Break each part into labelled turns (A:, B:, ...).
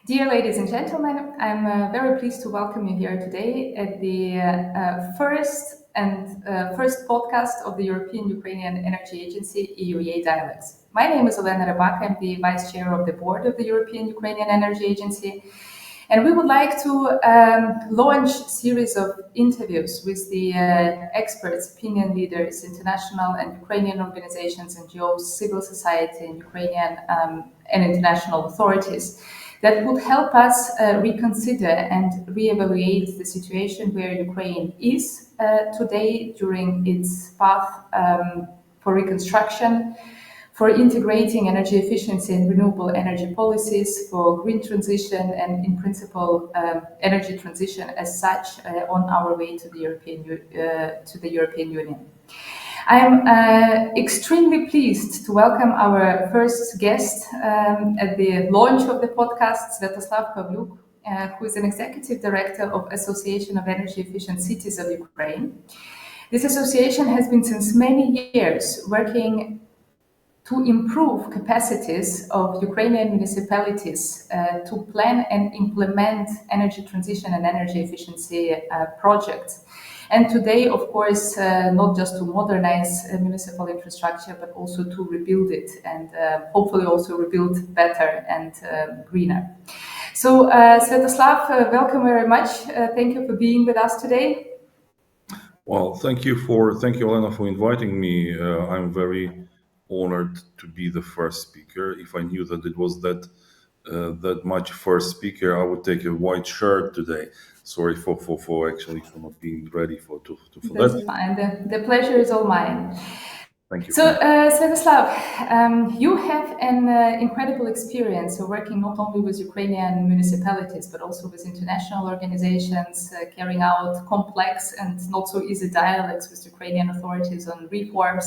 A: Dear ladies and gentlemen, I'm very pleased to welcome you here today at the first podcast of the European-Ukrainian Energy Agency, EUEA Dialogues. My name is Olena Rybak. I'm the Vice Chair of the Board of the European-Ukrainian Energy Agency. And we would like to launch a series of interviews with the experts, opinion leaders, international and Ukrainian organizations, NGOs, civil society, and Ukrainian and international authorities that would help us reconsider and reevaluate the situation where Ukraine is today during its path for reconstruction, for integrating energy efficiency and renewable energy policies, for green transition, and in principle, energy transition as such on our way to the European Union. I'm extremely pleased to welcome our first guest at the launch of the podcast, Svyatoslav Pavlyuk, who is an executive director of Association of Energy Efficient Cities of Ukraine. This association has been since many years working to improve capacities of Ukrainian municipalities to plan and implement energy transition and energy efficiency projects. And today, of course, not just to modernize municipal infrastructure, but also to rebuild it and hopefully also rebuild better and greener. So, Svyatoslav, welcome very much. Thank you for being with us today.
B: Well, thank you, Olena, for inviting me. I'm very honored to be the first speaker. If I knew that it was that much first speaker, I would take a white shirt today. Sorry for not being ready for that.
A: That's fine. The pleasure is all mine.
B: Thank you.
A: So, Svyatoslav, you have an incredible experience of working not only with Ukrainian municipalities, but also with international organizations, carrying out complex and not so easy dialogues with Ukrainian authorities on reforms,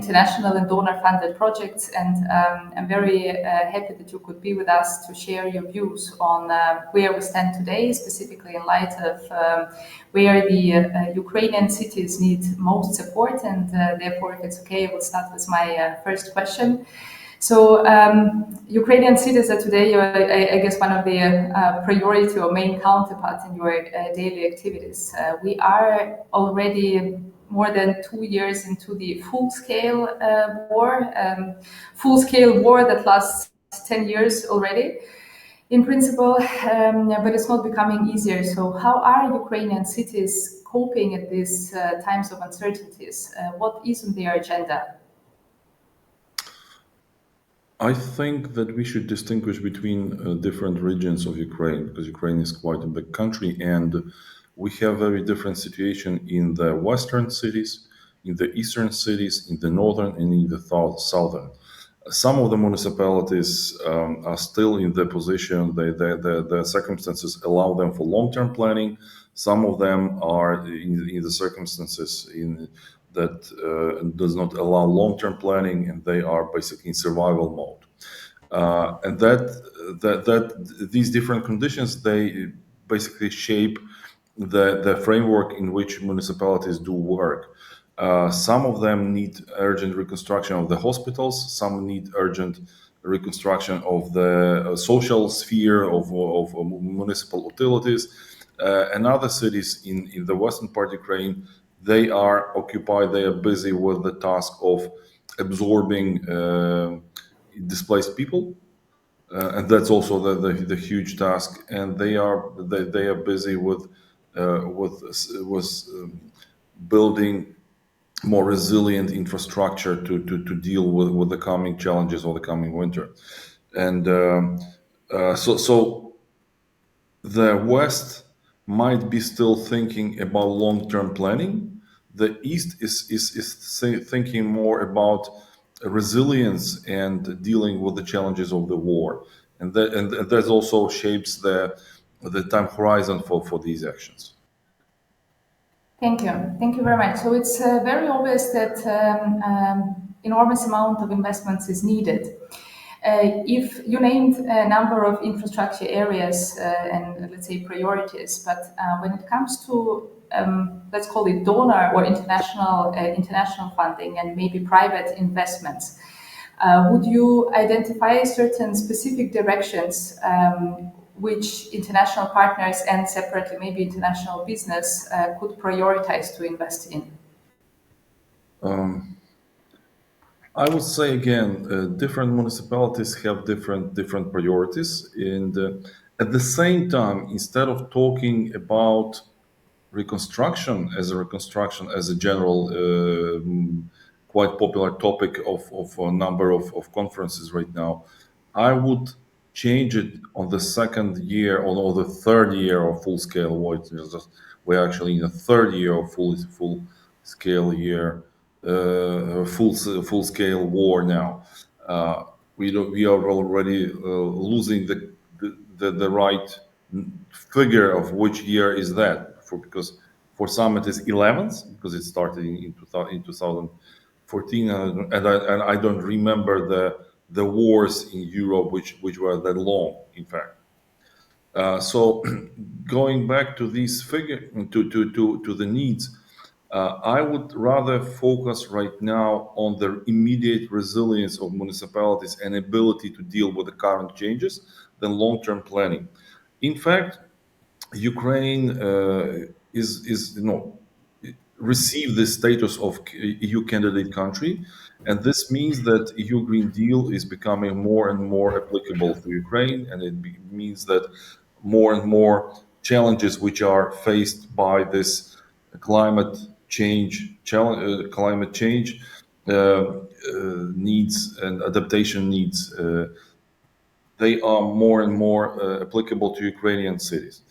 A: international and donor-funded projects. And I'm very happy that you could be with us to share your views on where we stand today, specifically in light of where the Ukrainian cities need most support. And therefore, if it's okay, I will start with my first question. So Ukrainian cities are today, I guess, one of the priority or main counterparts in your daily activities. We are already more than 2 years into the full-scale war that lasts 10 years already, in principle, but it's not becoming easier. So how are Ukrainian cities coping at these times of uncertainties? What is on their agenda?
B: I think that we should distinguish between different regions of Ukraine, because Ukraine is quite a big country, and we have very different situation in the western cities, in the eastern cities, in the northern, and in the southern. Some of the municipalities are still in the position, the circumstances allow them for long-term planning. Some of them are in the circumstances that does not allow long-term planning, and they are basically in survival mode. And that these different conditions, they basically shape the framework in which municipalities do work. Some of them need urgent reconstruction of the hospitals. Some need urgent reconstruction of the social sphere of municipal utilities. And other cities in the western part of Ukraine, they are occupied, they are busy with the task of absorbing displaced people. And that's also the huge task. And they are busy with building more resilient infrastructure to deal with the coming challenges of the coming winter. And so the West might be still thinking about long-term planning. The East is thinking more about resilience and dealing with the challenges of the war. And that also shapes the time horizon for these actions.
A: Thank you very much. So it's very obvious that enormous amount of investments is needed. If you named a number of infrastructure areas and let's say priorities, but when it comes to let's call it donor or international funding and maybe private investments, Would you identify certain specific directions which international partners and separately maybe international business could prioritize to invest in?
B: Um, I would say again, different municipalities have different priorities, and at the same time, instead of talking about reconstruction as a general, quite popular topic of a number of conferences right now, I would change it on the second year or the third year of full scale war. We're actually in the third year of full scale year, full scale war now. Uh, we are already losing the right figure of which year is that for, because for some it is 11th because it started in 2014, and I don't remember the wars in Europe which were that long, in fact. So going back to these figure to the needs, I would rather focus right now on the immediate resilience of municipalities and ability to deal with the current changes than long-term planning. In fact, Ukraine is received the status of EU candidate country, and this means that EU Green Deal is becoming more and more applicable to Ukraine, and it means that more and more challenges which are faced by this climate change needs and adaptation needs. They are more and more applicable to Ukrainian cities.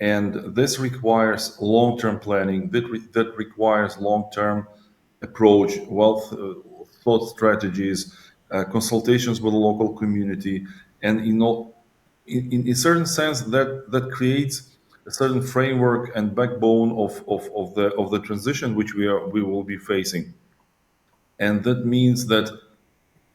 B: And this requires long-term planning, that requires long-term approach, thought strategies, consultations with the local community, and in a certain sense that creates a certain framework and backbone of the transition which we will be facing. And that means that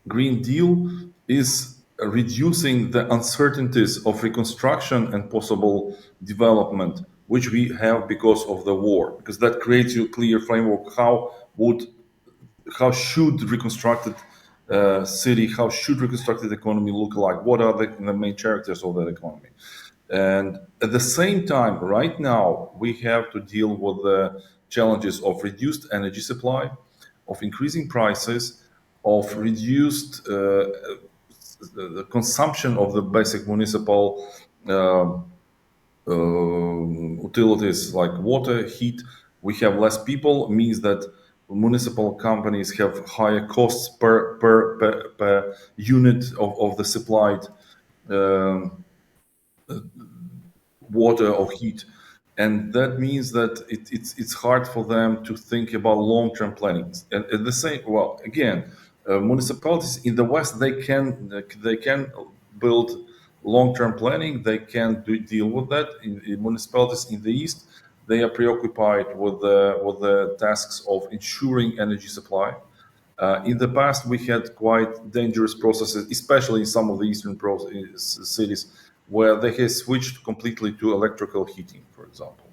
B: Green Deal is reducing the uncertainties of reconstruction and possible development, which we have because of the war, because that creates a clear framework how should reconstructed city, how should reconstructed economy look like, what are the main characters of that economy. And at the same time, right now, we have to deal with the challenges of reduced energy supply, of increasing prices, of reduced the consumption of the basic municipal utilities like water, heat. We have less people, means that municipal companies have higher costs per unit of the supplied um, water or heat, and that means that it's hard for them to think about long-term planning. And at the same, well, again, municipalities in the West they can build long-term planning. They can deal with that. In municipalities in the East, they are preoccupied with the tasks of ensuring energy supply. In the past, we had quite dangerous processes, especially in some of the eastern cities, where they have switched completely to electrical heating, for example.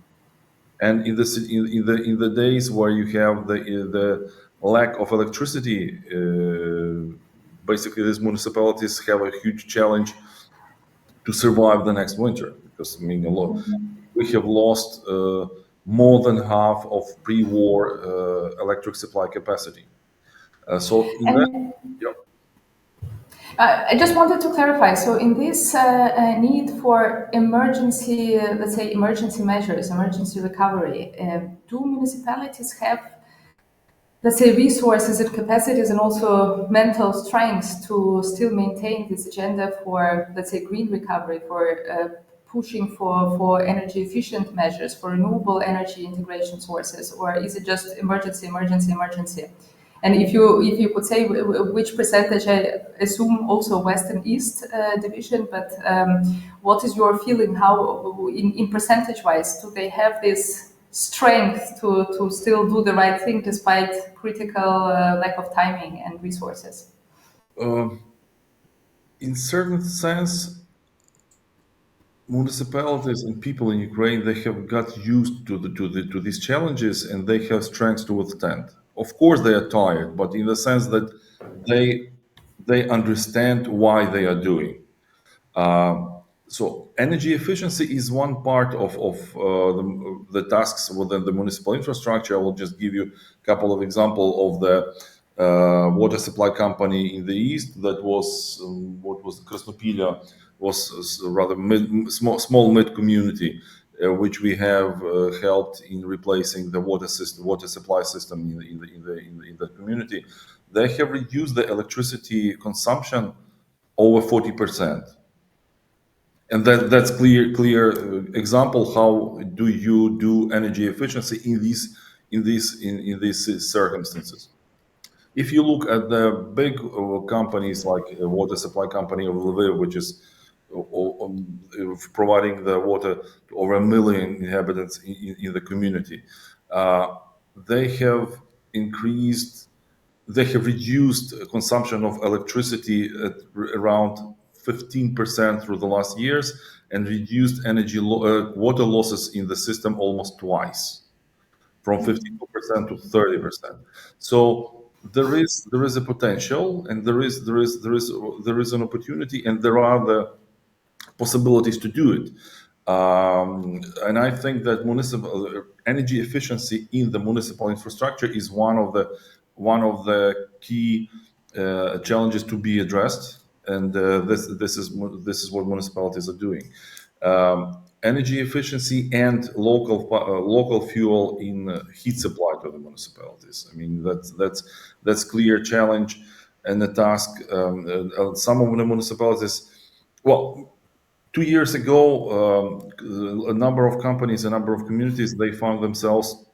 B: And in the days where you have the lack of electricity, basically these municipalities have a huge challenge to survive the next winter, because I mean we have lost more than half of pre-war electric supply capacity. So in that,
A: And
B: yeah.
A: I just wanted to clarify. So, in this need for emergency, let's say, emergency measures, emergency recovery, do municipalities have, let's say, resources and capacities and also mental strengths to still maintain this agenda for, let's say, green recovery, for pushing for energy efficient measures, for renewable energy integration sources, or is it just emergency, emergency, emergency? And if you could say which percentage, I assume also West and East division, but what is your feeling? How, in percentage wise, do they have this strength to still do the right thing despite critical lack of timing and resources?
B: Um, in certain sense, municipalities and people in Ukraine they have got used to these challenges and they have strength to withstand. Of course, they are tired, but in the sense that they they understand why they are doing. So energy efficiency is one part of the tasks within the municipal infrastructure. I will just give you a couple of examples of the water supply company in the east that was what was Krasnopilya was rather small mid community which we have helped in replacing the water supply system in the community. They have reduced the electricity consumption over 40%. And that's clear example how do you do energy efficiency in these circumstances. If you look at the big companies like water supply company of Lviv, which is providing the water to over 1 million inhabitants in the community, they have increased they have reduced consumption of electricity at around 15% through the last years and reduced water losses in the system almost twice, from 52% to 30%. So there is a potential, and there is an opportunity, and there are the possibilities to do it. And I think that municipal energy efficiency in the municipal infrastructure is one of the key challenges to be addressed, and this is what municipalities are doing. Energy efficiency and local fuel in heat supply to the municipalities. I mean that's clear challenge and a task. Some of the municipalities, well, 2 years ago, a number of companies, a number of communities, they found themselves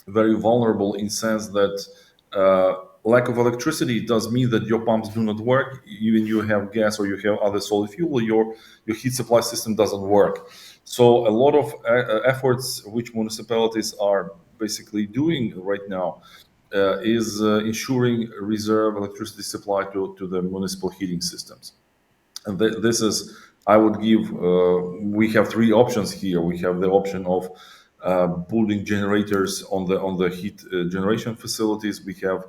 B: very vulnerable in sense that lack of electricity does mean that your pumps do not work. Even you have gas or you have other solid fuel, your heat supply system doesn't work. So a lot of efforts which municipalities are basically doing right now is ensuring reserve electricity supply to the municipal heating systems. And this is, I would give, we have three options here. We have the option of building generators on the heat generation facilities. We have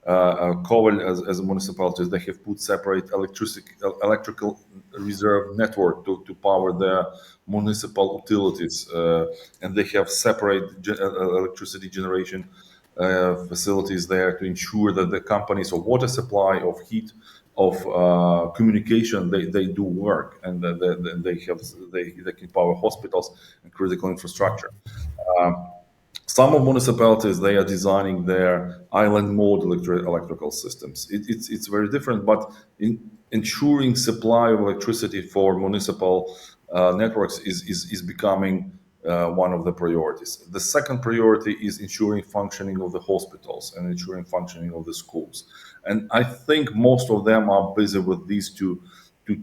B: Kovel as a municipality. They have put separate electrical reserve network to power their municipal utilities, and they have separate electricity generation facilities there to ensure that the companies of water supply, of heat, of communication, they do work, and they can power hospitals and critical infrastructure. Some of municipalities, they are designing their island mode electrical systems. It's very different, but ensuring supply of electricity for municipal networks is becoming one of the priorities. The second priority is ensuring functioning of the hospitals and ensuring functioning of the schools. And I think most of them are busy with these two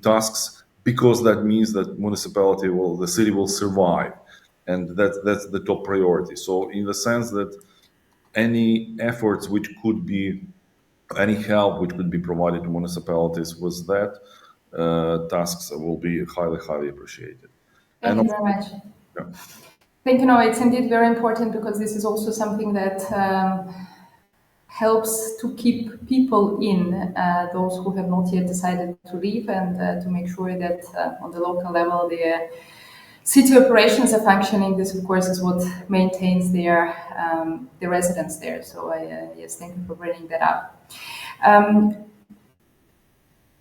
B: tasks, because that means that the city will survive, and that's the top priority. So in the sense that any efforts which could be, any help which could be provided to municipalities with that tasks will be highly appreciated.
A: Thank you very much.
B: Yeah.
A: Thank you. No, it's indeed very important, because this is also something that helps to keep people in, those who have not yet decided to leave, and to make sure that on the local level the city operations are functioning. This, of course, is what maintains the residents there. So yes, thank you for bringing that up.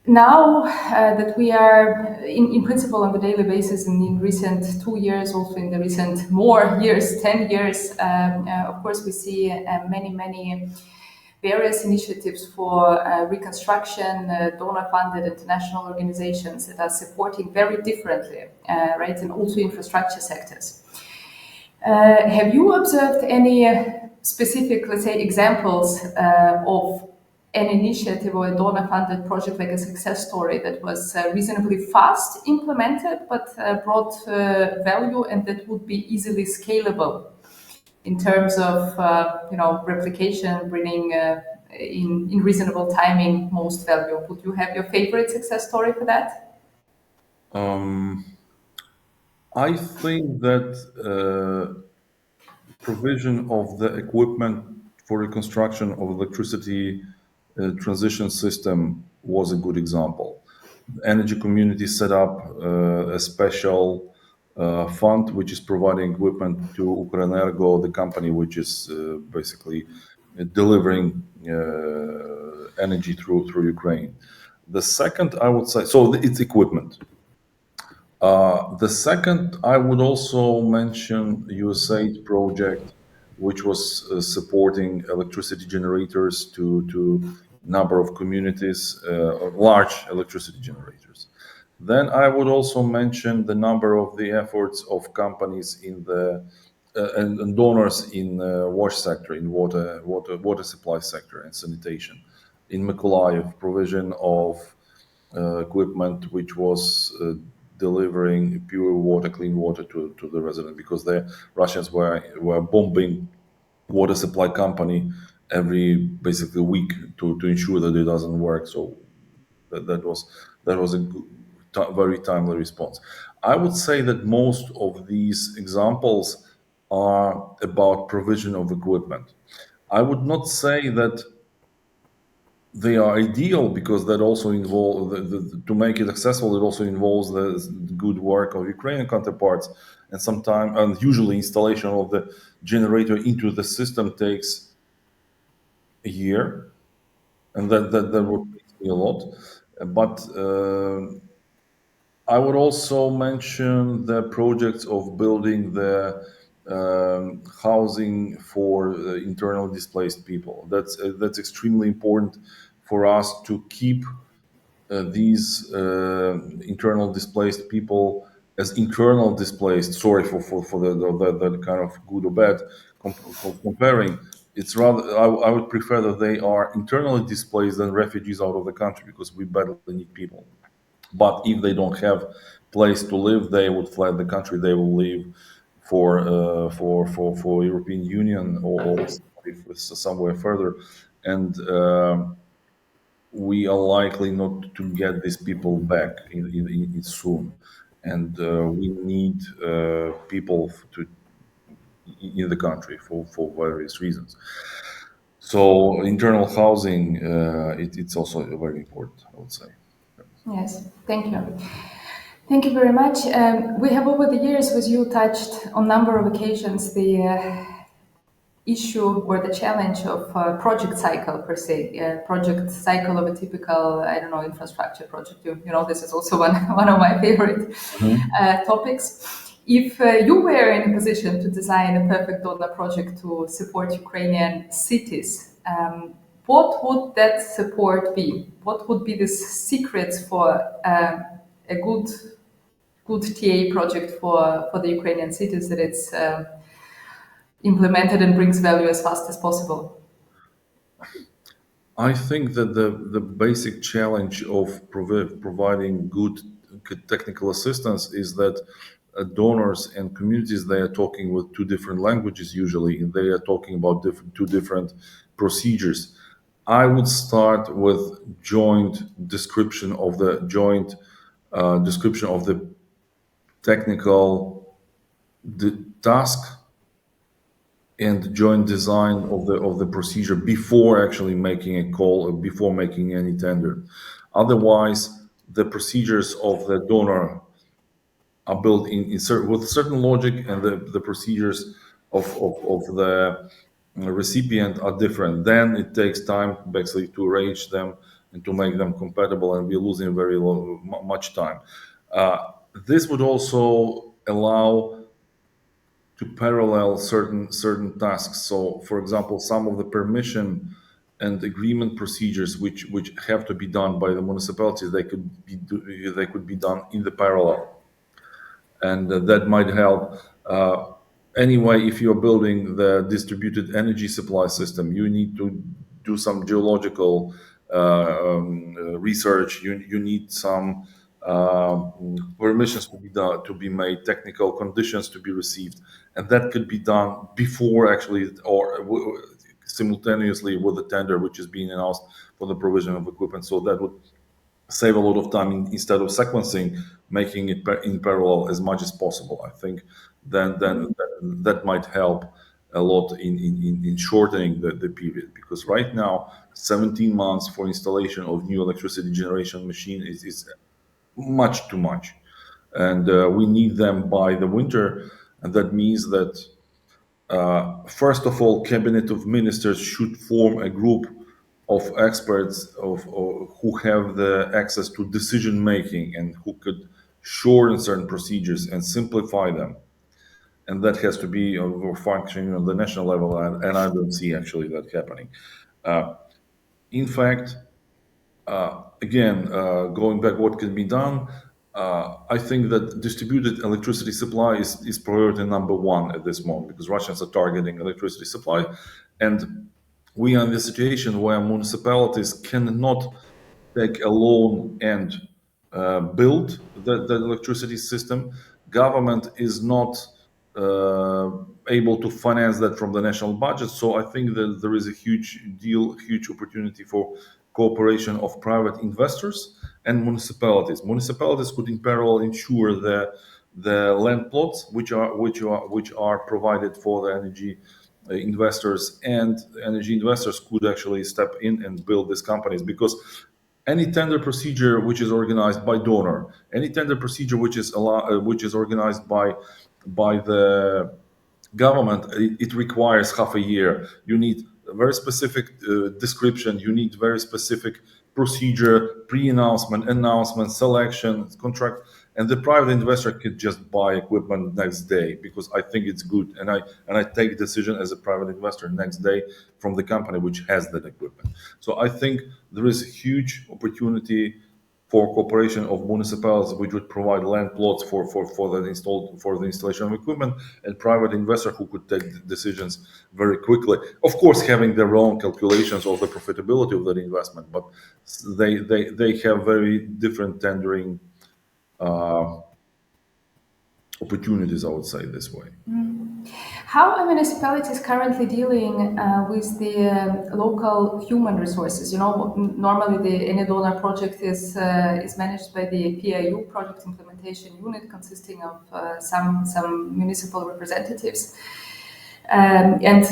A: Now that we are in principle on the daily basis, and in recent 2 years, also in the recent more years, 10 years, of course, we see many various initiatives for reconstruction, donor-funded international organizations that are supporting very differently, right, and also infrastructure sectors. Have you observed any specific, let's say, examples of an initiative or a donor-funded project, like a success story, that was reasonably fast implemented, but brought value, and that would be easily scalable in terms of replication, bringing in reasonable timing most value? Would you have your favorite success story for that?
B: I think that provision of the equipment for reconstruction of electricity transition system was a good example. Energy community set up a special fund which is providing equipment to Ukrenergo, the company which is basically delivering energy through Ukraine. The second, I would say, so it's equipment. The second, I would also mention USAID project, which was supporting electricity generators to number of communities, large electricity generators. Then I would also mention the number of the efforts of companies in the and donors in wash sector, in water supply sector and sanitation. In Mykolaiv, provision of equipment which was delivering pure water, clean water to the resident, because the Russians were bombing water supply company every basically week to ensure that it doesn't work. So that was a very timely response. I would say that most of these examples are about provision of equipment. I would not say that they are ideal, because that also involves to make it accessible. It also involves the good work of Ukrainian counterparts, and sometimes, and usually, installation of the generator into the system takes a year, and that would please me a lot. But I would also mention the projects of building the housing for internal displaced people. That's extremely important for us to keep these internal displaced people as internal displaced. Sorry for the kind of good or bad comparing. It's rather, I would prefer that they are internally displaced than refugees out of the country, because we badly need people. But if they don't have place to live, they would fly the country. They will leave for European Union, or somewhere further, and we are likely not to get these people back in soon. And we need people in the country for various reasons. So internal housing, it's also very important, I would say.
A: Yes, thank you. Thank you very much. We have over the years, with you, touched on a number of occasions the issue or the challenge of project cycle per se, project cycle of a typical, I don't know, infrastructure project. This is also one of my favorite
B: Mhm.
A: topics. If you were in a position to design a perfect donor project to support Ukrainian cities, what would that support be? What would be the secrets for a good TA project for the Ukrainian cities, that it's implemented and brings value as fast as possible?
B: I think that the basic challenge of providing good technical assistance is that donors and communities, they are talking with two different languages usually, and they are talking about two different procedures. I would start with description of the technical task, and joint design of the procedure before actually making a call, or before making any tender. Otherwise, the procedures of the donor are built with certain logic, and the procedures of the recipient are different. Then it takes time basically to arrange them and to make them compatible, and we're losing much time. This would also allow to parallel certain tasks. So, for example, some of the permission and agreement procedures which have to be done by the municipalities, they could be done in the parallel, and that might help. Anyway, if you're building the distributed energy supply system, you need to do some geological research. You need some permissions to be done, to be made, technical conditions to be received, and that could be done before actually, or simultaneously with the tender which is being announced for the provision of equipment. So that would save a lot of time, instead of sequencing, making it in parallel as much as possible. I think then that might help a lot in shortening the period, because right now 17 months for installation of new electricity generation machine is much too much, and we need them by the winter, and that means that first of all, cabinet of ministers should form a group of experts who have the access to decision making and who could shorten certain procedures and simplify them. And that has to be functioning on the national level, and I don't see actually that happening. In fact, again, going back, what can be done? I think that distributed electricity supply is priority number one at this moment, because Russians are targeting electricity supply, and we are in the situation where municipalities cannot take a loan and build the electricity system. Government is not uh, able to finance that from the national budget. So I think that there is a huge opportunity for cooperation of private investors and municipalities. Municipalities could in parallel ensure the land plots which are provided for the energy investors, and energy investors could actually step in and build these companies, because any tender procedure which is organized by donor, any tender procedure which is organized by the government, it requires half a year. You need a very specific description. You need very specific procedure, pre-announcement, announcement, selection, contract, and the private investor could just buy equipment next day, because I think it's good, and I take decision as a private investor next day from the company which has that equipment. So I think there is a huge opportunity for cooperation of municipalities, which would provide land plots for the installation of equipment, and private investor who could take decisions very quickly. Of course, having their own calculations of the profitability of that investment, but they have very different tendering opportunities, I would say this way.
A: How are municipalities currently dealing with the local human resources? You know, normally the any donor project is managed by the PIU, Project Implementation Unit, consisting of some municipal representatives. And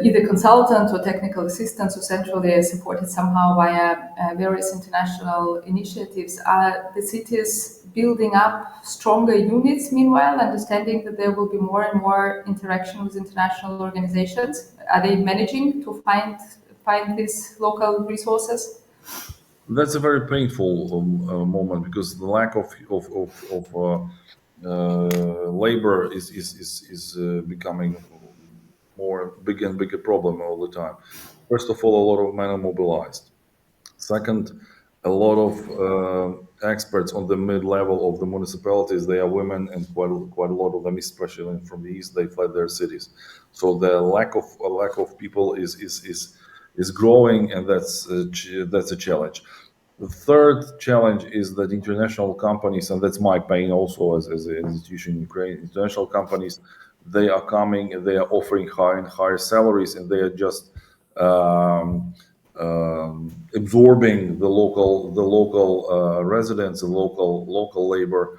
A: either consultant or technical assistants, or centrally supported somehow via various international initiatives. Are the cities building up stronger units meanwhile, understanding that there will be more and more interaction with international organizations? Are they managing to find these local resources?
B: That's a very painful moment, because the lack of labor is becoming more bigger and bigger problem all the time. First of all, a lot of men are mobilized. Second, a lot of experts on the mid-level of the municipalities, they are women, and quite a lot of them, especially from the east, they fled their cities. So the lack of people is growing, and that's a challenge. The third challenge is that international companies, and that's my pain also as an institution in Ukraine, international companies, they are coming and they are offering higher and higher salaries, and they are just absorbing the local residents, the local labor,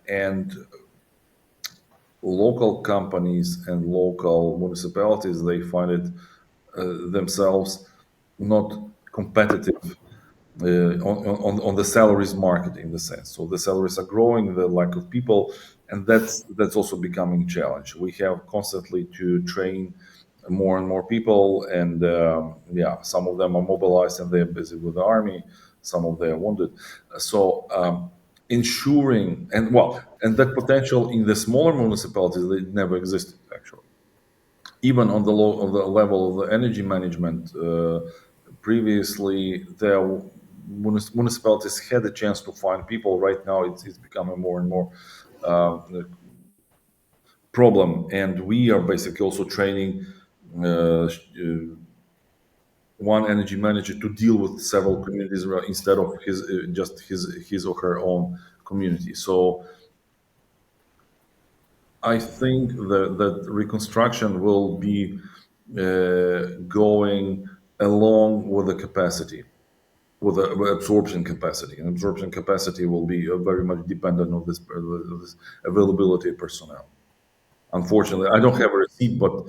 B: and local companies and local municipalities. They find it themselves not competitive on the salaries market, in the sense. So the salaries are growing, the lack of people, and that's also becoming a challenge. We have constantly to train more and more people, and some of them are mobilized and they're busy with the army. Some of them are wounded. So ensuring and that potential in the smaller municipalities, it never existed actually. Even on the level of the energy management, previously the municipalities had a chance to find people. Right now, it's becoming more and more problem, and we are basically also training one energy manager to deal with several communities instead of his or her own community. So I think that reconstruction will be going along with the capacity, with the absorption capacity. And absorption capacity will be very much dependent on this availability of personnel. Unfortunately, I don't have a receipt, but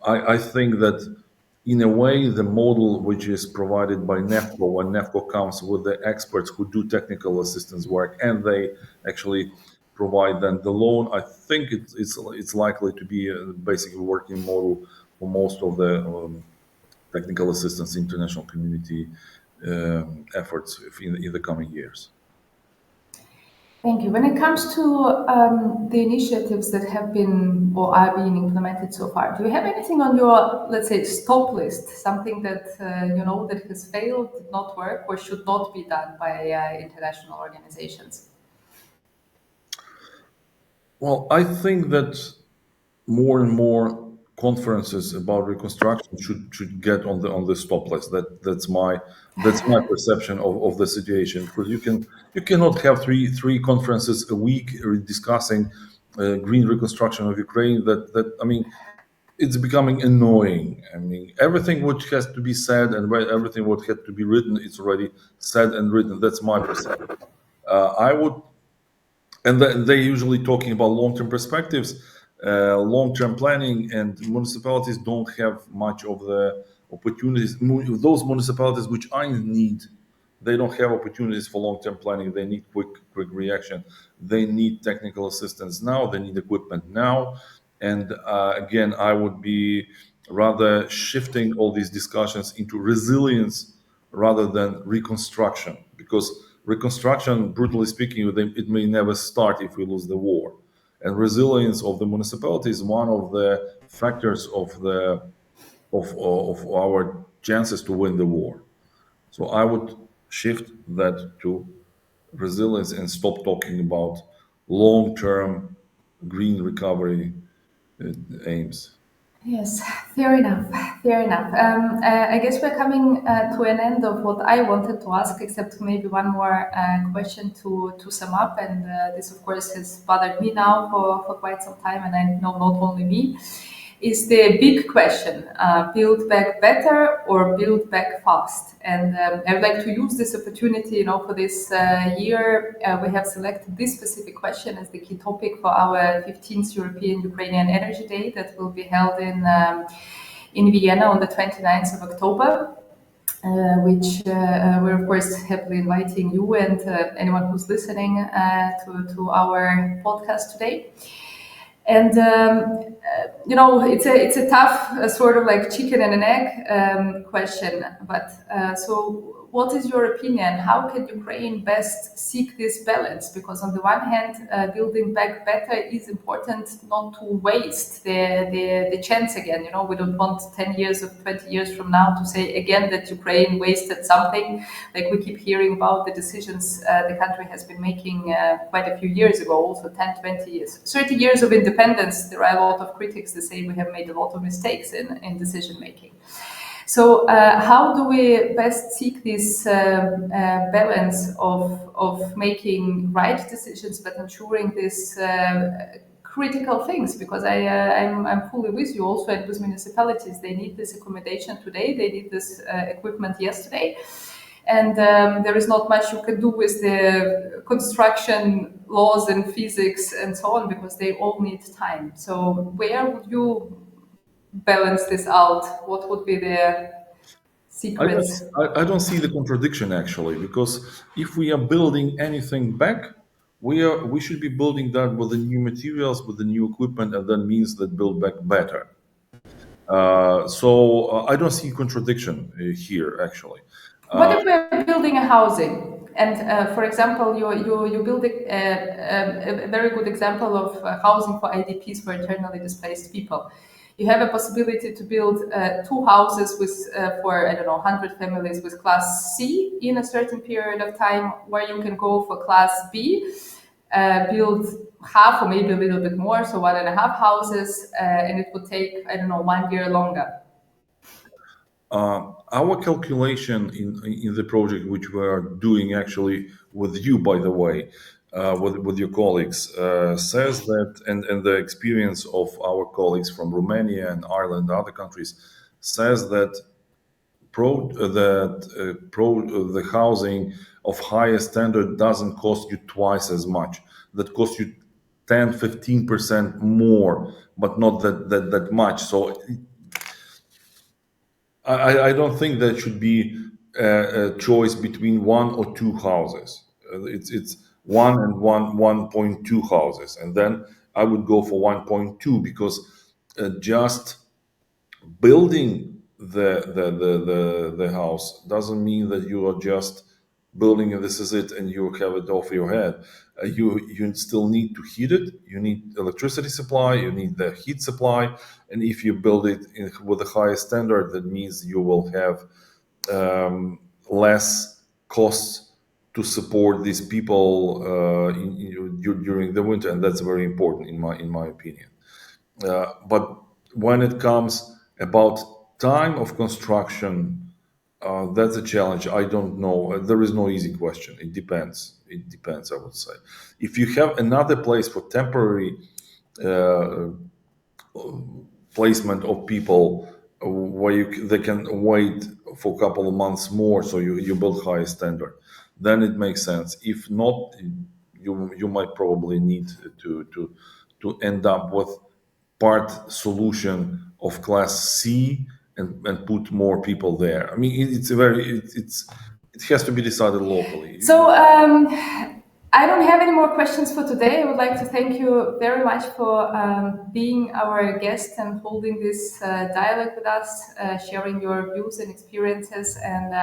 B: I think that in a way, the model which is provided by NEFCO, when NEFCO comes with the experts who do technical assistance work and they actually provide then the loan, I think it's likely to be a basically working model for most of the technical assistance international community efforts in the coming years.
A: Thank you. When it comes to the initiatives that have been or are being implemented so far, do you have anything on your, let's say, stop list, something that that has failed, did not work, or should not be done by international organizations?
B: Well, I think that more and more conferences about reconstruction should get on the stop list. That's my perception of the situation, because you cannot have three conferences a week discussing green reconstruction of Ukraine. That I mean, it's becoming annoying. I mean, everything which has to be said and everything what had to be written, it's already said and written. That's my perception. I would and they're usually talking about long-term perspectives, long-term planning, and municipalities don't have much of the opportunities. Those municipalities which are in need, they don't have opportunities for long-term planning. They need quick reaction. They need technical assistance now. They need equipment now. And again, I would be rather shifting all these discussions into resilience rather than reconstruction, because reconstruction, brutally speaking, it may never start if we lose the war. And resilience of the municipality is one of the factors of our chances to win the war. So I would shift that to resilience and stop talking about long-term green recovery aims.
A: Yes, fair enough. Fair enough. I guess we're coming to an end of what I wanted to ask, except maybe one more question to sum up. And this, of course, has bothered me now for quite some time, and I know not only me. Is the big question: build back better or build back fast? And I would like to use this opportunity, for this year. We have selected this specific question as the key topic for our 15th European-Ukrainian Energy Day that will be held in Vienna on the 29th of October. Which we're of course happily inviting you and anyone who's listening to our podcast today. And it's a tough sort of like chicken and an egg question. But so, what is your opinion? How can Ukraine best seek this balance? Because on the one hand, building back better is important, not to waste the chance again. We don't want 10 years or 20 years from now to say again that Ukraine wasted something. Like we keep hearing about the decisions the country has been making quite a few years ago, also 10, 20 years, 30 years of independence. There are a lot of critics that say we have made a lot of mistakes in decision making. So how do we best seek this balance of making right decisions but ensuring this critical things? Because I'm fully with you also, and with municipalities, they need this accommodation today, they need this equipment yesterday. And there is not much you can do with the construction laws and physics and so on, because they all need time. So where would you balance this out? What would be the
B: I don't,
A: secrets?
B: I don't see the contradiction actually, because if we are building anything back, we should be building that with the new materials, with the new equipment, and that means that build back better. So I don't see contradiction here actually.
A: What if we're building a housing? And for example, you build a very good example of housing for IDPs, for internally displaced people. You have a possibility to build two houses with for I don't know 100 families with class C in a certain period of time, where you can go for class B, build half or maybe a little bit more, so 1.5 houses, and it would take I don't know 1 year longer.
B: Our calculation in the project, which we are doing actually with you, by the way, with your colleagues, says that, and the experience of our colleagues from Romania and Ireland and other countries says that the housing of higher standard doesn't cost you twice as much. That costs you 10-15% more, but not that much. So I don't think there should be a choice between one or two houses. It's one and 1.2 houses, and then I would go for 1.2 because just building the house doesn't mean that you are just building and this is it and you have it off your head. You still need to heat it. You need electricity supply. You need the heat supply. And if you build it with a higher standard, that means you will have less costs to support these people during the winter, and that's very important in my opinion. But when it comes about time of construction, that's a challenge. I don't know. There is no easy question. It depends. It depends, I would say. If you have another place for temporary uh, placement of people where they can wait for a couple of months more, so you build higher standard, then it makes sense. If not, you might probably need to end up with part solution of class C and put more people there. I mean, it has to be decided locally.
A: So I don't have any more questions for today. I would like to thank you very much for being our guest and holding this dialogue with us, sharing your views and experiences, and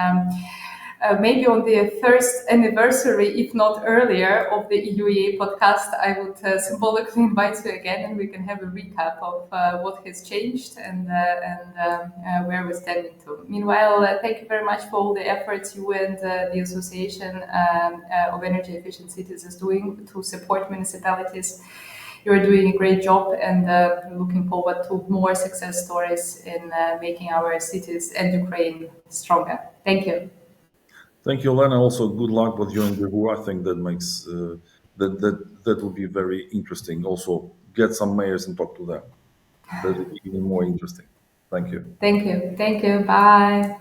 A: maybe on the first anniversary, if not earlier, of the EUEA podcast, I would symbolically invite you again, and we can have a recap of what has changed and where we're standing to. Meanwhile, thank you very much for all the efforts you and the Association of Energy Efficient Cities is doing to support municipalities. You're doing a great job, and looking forward to more success stories in making our cities and Ukraine stronger. Thank you.
B: Thank you, Olena. Also, good luck with your interview. I think that makes that will be very interesting. Also, get some mayors and talk to them. That will be even more interesting. Thank you.
A: Thank you. Thank you. Bye.